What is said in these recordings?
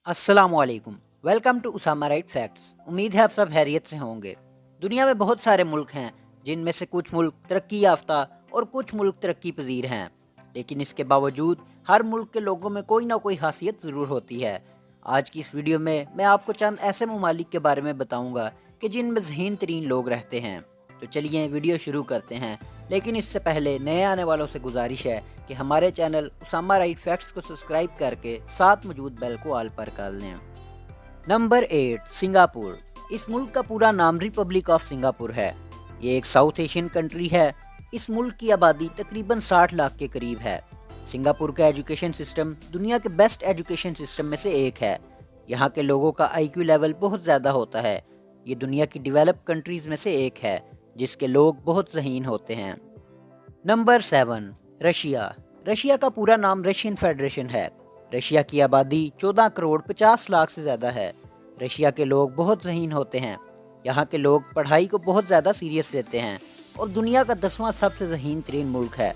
अस्सलामुअलैकुम। Welcome to Usama right facts. उम्मीद है आप सब खैरियत से होंगे। दुनिया में बहुत सारे मुल्क हैं जिनमें से कुछ मुल्क तरक्की याफ्ता और कुछ मुल्क तरक्की पजीर हैं, लेकिन इसके बावजूद हर मुल्क के लोगों में कोई ना कोई खासियत ज़रूर होती है। आज की इस वीडियो में मैं आपको चंद ऐसे ममालिक के बारे में बताऊँगा कि जिनमें ज़हीन तरीन लोग रहते हैं। तो चलिए वीडियो शुरू करते हैं, लेकिन इससे पहले नए आने वालों से गुजारिश है कि हमारे चैनल उसामा राइट फैक्ट्स को सब्सक्राइब करके साथ मौजूद बेल को ऑल पर कर लें। Number 8, Singapore. इस मुल्क का पूरा नाम रिपब्लिक ऑफ सिंगापुर है। ये एक साउथ एशियन कंट्री है। इस मुल्क की आबादी तकरीबन 60 लाख के करीब है। सिंगापुर का एजुकेशन सिस्टम दुनिया के बेस्ट एजुकेशन सिस्टम में से एक है। यहाँ के लोगों का IQ लेवल बहुत ज़्यादा होता है। ये दुनिया की डेवलप कंट्रीज़ में से एक है जिसके लोग बहुत ज़हीन होते हैं। Number 7, Russia. रशिया का पूरा नाम रशियन फेडरेशन है। रशिया की आबादी 14 करोड़ 50 लाख से ज़्यादा है। रशिया के लोग बहुत ज़हीन होते हैं। यहाँ के लोग पढ़ाई को बहुत ज़्यादा सीरियस लेते हैं और दुनिया का 10वां सबसे ज़हीन तरीन मुल्क है।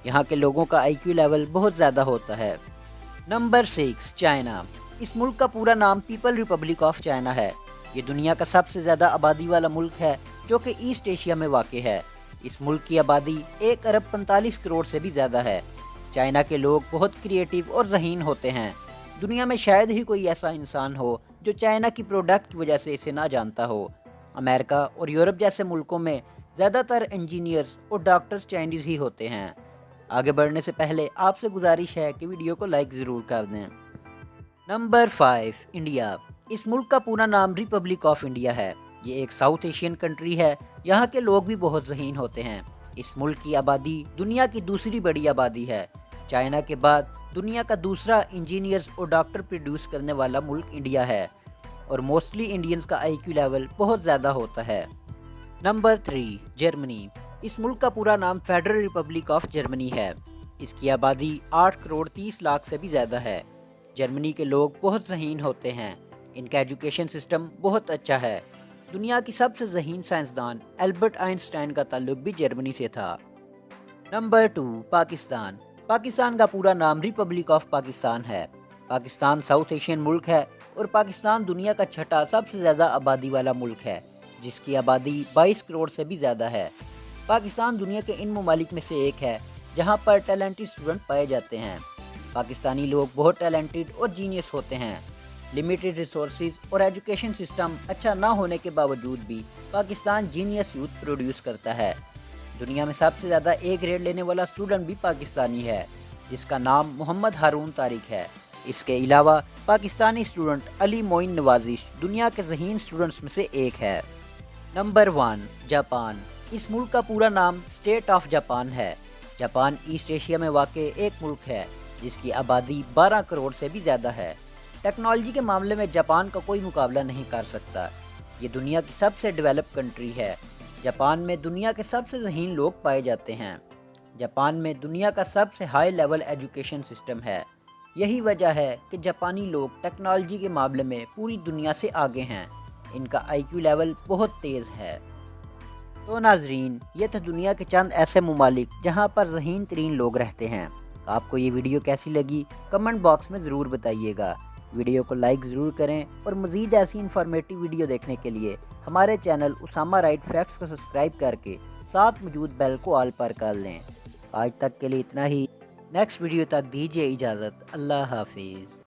यहाँ के लोगों का IQ लेवल बहुत ज़्यादा होता है। Number 6, China. इस मुल्क का पूरा नाम पीपल रिपब्लिक ऑफ चाइना है। ये दुनिया का सबसे ज़्यादा आबादी वाला मुल्क है जो कि ईस्ट एशिया में वाक़ है। इस मुल्क की आबादी 1 अरब 45 करोड़ से भी ज़्यादा है। चाइना के लोग बहुत क्रिएटिव और ज़हीन होते हैं। दुनिया में शायद ही कोई ऐसा इंसान हो जो चाइना की प्रोडक्ट की वजह से इसे ना जानता हो। अमेरिका और यूरोप जैसे मुल्कों में ज़्यादातर इंजीनियर्स और डॉक्टर्स चाइनीज़ ही होते हैं। आगे बढ़ने से पहले आपसे गुजारिश है कि वीडियो को लाइक ज़रूर कर दें। Number 5, India. इस मुल्क का पूरा नाम रिपब्लिक ऑफ इंडिया है। ये एक साउथ एशियन कंट्री है। यहाँ के लोग भी बहुत ज़हीन होते हैं। इस मुल्क की आबादी दुनिया की दूसरी बड़ी आबादी है। चाइना के बाद दुनिया का दूसरा इंजीनियर्स और डॉक्टर प्रोड्यूस करने वाला मुल्क इंडिया है और मोस्टली इंडियंस का IQ लेवल बहुत ज़्यादा होता है। Number 3, Germany. इस मुल्क का पूरा नाम फेडरल रिपब्लिक ऑफ जर्मनी है। इसकी आबादी 8 करोड़ 30 लाख से भी ज़्यादा है। जर्मनी के लोग बहुत ज़हीन होते हैं। इनका एजुकेशन सिस्टम बहुत अच्छा है। दुनिया की सबसे ज़हीन साइंसदान एल्बर्ट आइंस्टाइन का ताल्लुक भी जर्मनी से था। नंबर 2, पाकिस्तान। पाकिस्तान का पूरा नाम रिपब्लिक ऑफ पाकिस्तान है। पाकिस्तान साउथ एशियन मुल्क है और पाकिस्तान दुनिया का छठा सबसे ज़्यादा आबादी वाला मुल्क है, जिसकी आबादी 22 करोड़ से भी ज़्यादा है। पाकिस्तान दुनिया के इन ममालिक में से एक है जहाँ पर टैलेंटेड स्टूडेंट पाए जाते हैं। पाकिस्तानी लोग बहुत टैलेंटेड और जीनियस होते हैं। लिमिटेड रिसोर्सेज और एजुकेशन सिस्टम अच्छा ना होने के बावजूद भी पाकिस्तान जीनियस यूथ प्रोड्यूस करता है। दुनिया में सबसे ज़्यादा A ग्रेड लेने वाला स्टूडेंट भी पाकिस्तानी है, जिसका नाम मोहम्मद हारून तारिक है। इसके अलावा पाकिस्तानी स्टूडेंट अली मोइन नवाजिश दुनिया के ज़हीन स्टूडेंट्स में से एक है। Number 1, Japan. इस मुल्क का पूरा नाम स्टेट ऑफ जापान है। जापान ईस्ट एशिया में वाक़ एक मुल्क है जिसकी आबादी 12 करोड़ से भी ज़्यादा है। टेक्नोलॉजी के मामले में जापान का कोई मुकाबला नहीं कर सकता। ये दुनिया की सबसे डेवलप कंट्री है। जापान में दुनिया के सबसे ज़हीन लोग पाए जाते हैं। जापान में दुनिया का सबसे हाई लेवल एजुकेशन सिस्टम है। यही वजह है कि जापानी लोग टेक्नोलॉजी के मामले में पूरी दुनिया से आगे हैं। इनका IQ लेवल बहुत तेज़ है। तो नाजरीन, ये थे दुनिया के चंद ऐसे ममालिक जहाँ पर ज़हीन तरीन लोग रहते हैं। आपको ये वीडियो कैसी लगी कमेंट बॉक्स में ज़रूर बताइएगा। वीडियो को लाइक ज़रूर करें और मज़ीद ऐसी इन्फॉर्मेटिव वीडियो देखने के लिए हमारे चैनल उसामा राइट फैक्ट्स को सब्सक्राइब करके साथ मौजूद बेल को ऑल पर कर लें। आज तक के लिए इतना ही। नेक्स्ट वीडियो तक दीजिए इजाज़त। अल्लाह हाफिज़।